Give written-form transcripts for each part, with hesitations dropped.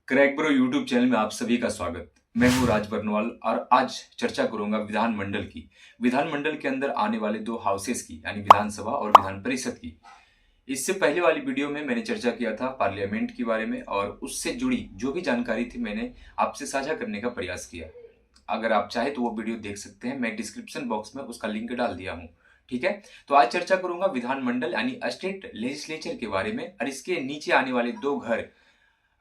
Crack bro YouTube channel में आप सभी का स्वागत। मैं हूं राज बरनवाल और आज चर्चा करूंगा विधानमंडल की। विधानमंडल के अंदर आने वाले दो हाउसेस की, यानी विधानसभा और विधान परिषद की। इससे पहले वाली वीडियो में मैंने चर्चा किया था पार्लियामेंट के बारे में और उससे जुड़ी जो भी जानकारी थी मैंने आपसे साझा करने का प्रयास किया। अगर आप चाहे तो वो वीडियो देख सकते हैं, मैं डिस्क्रिप्शन बॉक्स में उसका लिंक डाल दिया हूँ। ठीक है, तो आज चर्चा करूंगा विधानमंडल यानी स्टेट लेजिस्लेचर के बारे में और इसके नीचे आने वाले दो घर,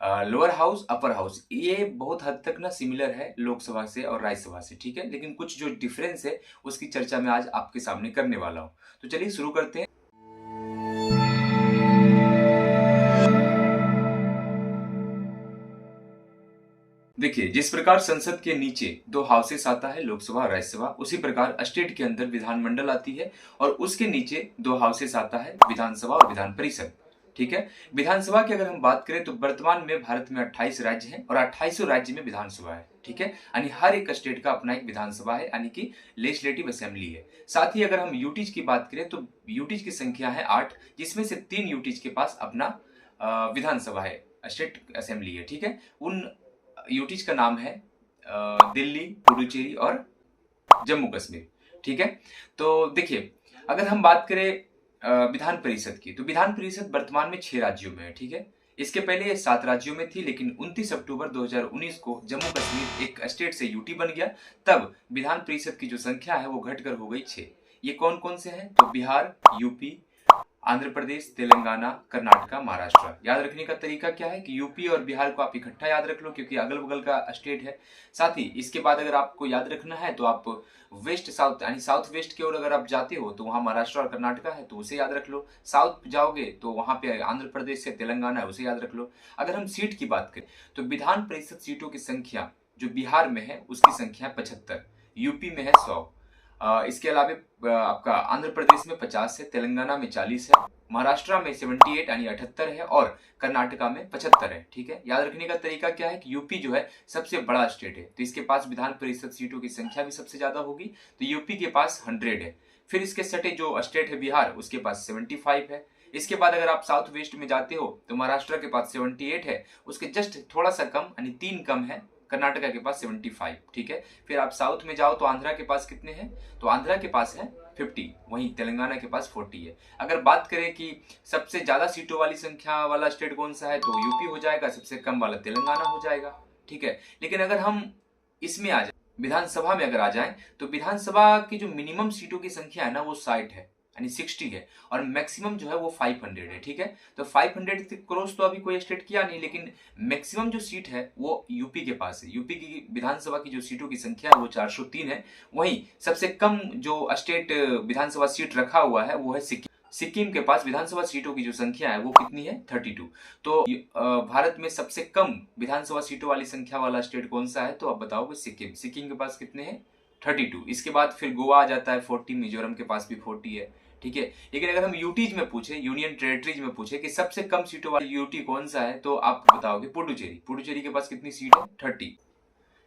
लोअर हाउस अपर हाउस। ये बहुत हद तक ना सिमिलर है लोकसभा से और राज्यसभा से, ठीक है, लेकिन कुछ जो डिफरेंस है उसकी चर्चा मैं आज आपके सामने करने वाला हूं। तो चलिए शुरू करते हैं। देखिए, जिस प्रकार संसद के नीचे दो हाउसेस आता है, लोकसभा और राज्यसभा, उसी प्रकार स्टेट के अंदर विधानमंडल आती है और उसके नीचे दो हाउसेस आता है, विधानसभा और विधान परिषद। ठीक है, विधानसभा की अगर हम बात करें तो वर्तमान में भारत में 28 राज्य हैं और 28 राज्य में विधानसभा है। ठीक है, यानी हर एक स्टेट का अपना एक विधानसभा है, यानी कि लेजिस्लेटिव असेंबली है। साथ ही अगर हम यूटीज की बात करें तो यूटीज की संख्या है 8, जिसमें से 3 यूटीज के पास अपना विधानसभा है, स्टेट असेंबली है। ठीक है, उन यूटीज का नाम है दिल्ली, पुडुचेरी और जम्मू कश्मीर। ठीक है, तो देखिए, अगर हम बात करें विधान परिषद की, तो विधान परिषद वर्तमान में 6 राज्यों में है। ठीक है, इसके पहले ये 7 राज्यों में थी, लेकिन 29 अक्टूबर 2019 को जम्मू कश्मीर एक स्टेट से यूटी बन गया। तब विधान परिषद की जो संख्या है वो घटकर हो गई 6। ये कौन कौन से हैं? तो बिहार, यूपी, आंध्र प्रदेश, तेलंगाना, कर्नाटका, महाराष्ट्र। याद रखने का तरीका क्या है कि यूपी और बिहार को आप इकट्ठा याद रख लो क्योंकि अगल बगल का स्टेट है। साथ ही इसके बाद अगर आपको याद रखना है तो आप वेस्ट साउथ यानी साउथ वेस्ट की ओर अगर आप जाते हो तो वहां महाराष्ट्र और कर्नाटका है, तो उसे याद रख लो। साउथ जाओगे तो वहां पे आंध्र प्रदेश से तेलंगाना है, उसे याद रख लो। अगर हम सीट की बात करें तो विधान परिषद सीटों की संख्या जो बिहार में है उसकी संख्या 75, यूपी में है 100, इसके अलावा आपका आंध्र प्रदेश में 50 है, तेलंगाना में 40 है, महाराष्ट्र में 78 यानी 78 है और कर्नाटका में 75 है। ठीक है, याद रखने का तरीका क्या है कि यूपी जो है सबसे बड़ा स्टेट है, तो इसके पास विधान परिषद सीटों की संख्या भी सबसे ज्यादा होगी, तो यूपी के पास 100 है। फिर इसके सटे जो स्टेट है बिहार, उसके पास 75 है। इसके बाद अगर आप साउथ वेस्ट में जाते हो तो महाराष्ट्र के पास 78 है, उसके जस्ट थोड़ा सा कम यानी 3 कम है कर्नाटका के पास 75। ठीक है, फिर आप साउथ में जाओ तो आंध्रा के पास कितने हैं? तो आंध्रा के पास है 50, वहीं तेलंगाना के पास 40 है। अगर बात करें कि सबसे ज्यादा सीटों वाली संख्या वाला स्टेट कौन सा है, तो यूपी हो जाएगा, सबसे कम वाला तेलंगाना हो जाएगा। ठीक है, लेकिन अगर हम इसमें आ जाए, विधानसभा में अगर आ जाए, तो विधानसभा की जो मिनिमम सीटों की संख्या है ना वो 60 है यानी 60 है और मैक्सिमम जो है वो 500 है। ठीक है, तो 500 क्रॉस तो अभी कोई स्टेट किया नहीं, लेकिन मैक्सिमम जो सीट है वो यूपी के पास है। यूपी की विधानसभा की जो सीटों की संख्या है वो 403 है। वहीं सबसे कम जो स्टेट विधानसभा सीट रखा हुआ है वो है सिक्किम। सिक्किम के पास विधानसभा सीटों की जो संख्या है वो कितनी है? 32। तो भारत में सबसे कम विधानसभा सीटों वाली संख्या वाला स्टेट कौन सा है? तो आप बताओगे सिक्किम। सिक्किम के पास कितने हैं? 32। इसके बाद फिर गोवा आ जाता है 40, मिजोरम के पास भी 40 है। ठीक है, लेकिन अगर हम यूटीज में पूछे, यूनियन टेरिटरीज में पूछे कि सबसे कम सीटों वाली यूटी कौन सा है, तो आप बताओगे पुडुचेरी। पुडुचेरी के पास कितनी सीट है? 30।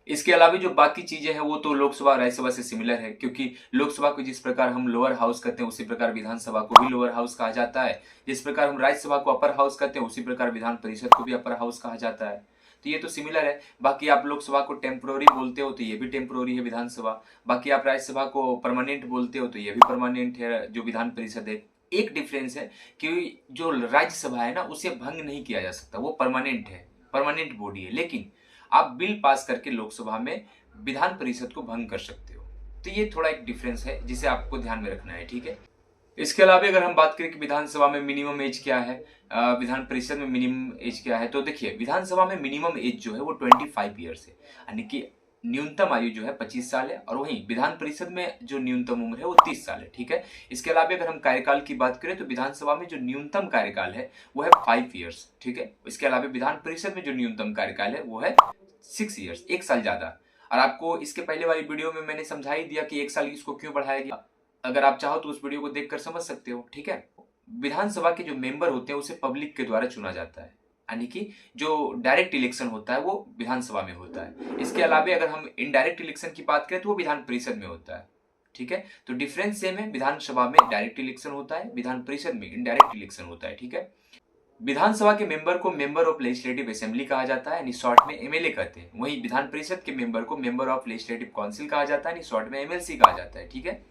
इसके अलावा जो बाकी चीजें हैं वो तो लोकसभा राज्यसभा से सिमिलर है, क्योंकि लोकसभा को जिस प्रकार हम लोअर हाउस कहते हैं उसी प्रकार विधानसभा को भी लोअर हाउस कहा जाता है। जिस प्रकार हम राज्यसभा को अपर हाउस कहते हैं उसी प्रकार विधान परिषद को भी अपर हाउस कहा जाता है। तो ये तो सिमिलर है। बाकी आप लोकसभा को टेम्पोररी बोलते हो तो ये भी टेम्पोररी है विधानसभा। बाकी आप राज्यसभा को परमानेंट बोलते हो तो ये भी परमानेंट है जो विधान परिषद है। एक डिफरेंस है कि जो राज्यसभा है ना उसे भंग नहीं किया जा सकता, वो परमानेंट है, परमानेंट बॉडी है, लेकिन आप बिल पास करके लोकसभा में विधान परिषद को भंग कर सकते हो। तो ये थोड़ा एक डिफरेंस है जिसे आपको ध्यान में रखना है। ठीक है, इसके अलावा अगर हम बात करें कि विधानसभा में मिनिमम एज क्या है, विधान परिषद में मिनिमम एज क्या है, तो देखिए विधानसभा में मिनिमम एज जो है वो 25 ईयर्स है, यानी कि न्यूनतम आयु जो है 25 साल है, और वहीं विधान परिषद में जो न्यूनतम उम्र है वो 30 साल है। ठीक है, इसके अलावा अगर हम कार्यकाल की बात करें तो विधानसभा में जो न्यूनतम कार्यकाल है वो है 5 ईयर्स। ठीक है, इसके अलावा विधान परिषद में जो न्यूनतम कार्यकाल है वो है 6 ईयर्स, 1 साल ज्यादा। और आपको इसके पहले वाली वीडियो में मैंने समझा ही दिया कि 1 साल इसको क्यों बढ़ाया गया। अगर आप चाहो तो उस वीडियो को देखकर समझ सकते हो। ठीक है, विधानसभा के जो मेंबर होते हैं उसे पब्लिक के द्वारा चुना जाता है, यानी कि जो डायरेक्ट इलेक्शन होता है वो विधानसभा में होता है। इसके अलावा अगर हम इनडायरेक्ट इलेक्शन की बात करें तो वो विधान परिषद में होता है। ठीक है, तो डिफरेंस सेम है, विधानसभा में डायरेक्ट इलेक्शन होता है, विधान परिषद में इनडायरेक्ट इलेक्शन होता है। ठीक है, विधानसभा के मेंबर को मेंबर ऑफ लेजिस्लेटिव असेंबली कहा जाता है, यानी शॉर्ट में एमएलए कहते हैं। वहीं विधान परिषद के मेंबर को मेंबर ऑफ लेजिस्लेटिव काउंसिल कहा जाता है, यानी शॉर्ट में एमएलसी कहा जाता है। ठीक है।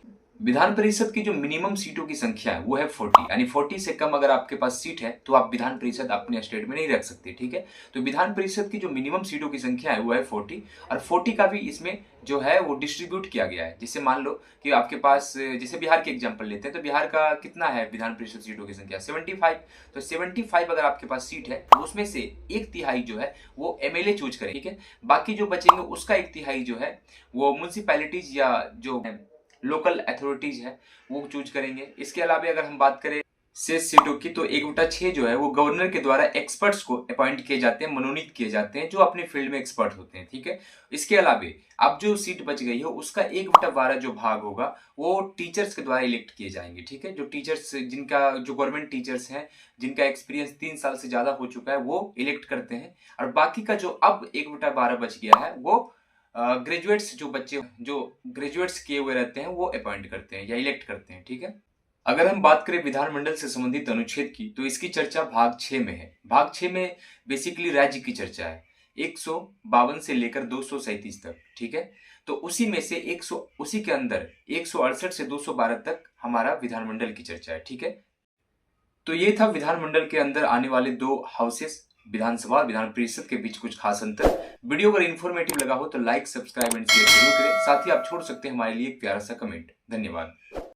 विधान परिषद की जो मिनिमम सीटों की संख्या है वो है 40, यानी 40 से कम अगर आपके पास सीट है तो आप विधान परिषद अपने स्टेट में नहीं रख सकते। ठीक है। तो विधान परिषद की जो मिनिमम सीटों की संख्या है वो है 40, और 40 का भी इसमें जो है वो डिस्ट्रीब्यूट किया गया है। जैसे मान लो कि आपके पास, जैसे बिहार के एग्जाम्पल लेते हैं, तो बिहार का कितना है विधान परिषद सीटों की संख्या? 75। तो 75 अगर आपके पास सीट है तो उसमें से एक तिहाई जो है वो एमएलए चूज करें। ठीक है। बाकी जो बचेंगे उसका एक तिहाई जो है वो म्यूनसिपैलिटीज या जो लोकल अथॉरिटीज है वो चूज करेंगे। इसके अलावा अगर हम बात करें शेष सीटों की, तो 1/6 जो है वो गवर्नर के द्वारा एक्सपर्ट्स को अपॉइंट किए जाते हैं, मनोनीत किए जाते हैं, जो अपने फील्ड में एक्सपर्ट होते हैं। ठीक है। इसके अलावा अब जो सीट बच गई है उसका 1/12 जो भाग होगा वो टीचर्स के द्वारा इलेक्ट किए जाएंगे। ठीक है। जो टीचर्स, जिनका जो गवर्नमेंट टीचर्स हैं, जिनका एक्सपीरियंस 3 साल से ज्यादा हो चुका है, वो इलेक्ट करते हैं। और बाकी का जो अब 1/12 बच गया है वो ग्रेजुएट्स, जो बच्चे जो ग्रेजुएट्स किए हुए रहते हैं वो अपॉइंट करते हैं या इलेक्ट करते हैं। ठीक है। अगर हम बात करें विधानमंडल से संबंधित अनुच्छेद की, तो इसकी चर्चा भाग 6 में है। भाग 6 में बेसिकली राज्य की चर्चा है, 152 से लेकर 237 तक। ठीक है। तो उसी में से 100, उसी के अंदर 168 से 212 तक हमारा विधानमंडल की चर्चा है। ठीक है। तो ये था विधानमंडल के अंदर आने वाले 2 हाउसेस, विधानसभा और विधान परिषद के बीच कुछ खास अंतर। वीडियो अगर इन्फॉर्मेटिव लगा हो तो लाइक, सब्सक्राइब एंड शेयर जरूर करें। साथ ही आप छोड़ सकते हैं हमारे लिए एक प्यारा सा कमेंट। धन्यवाद।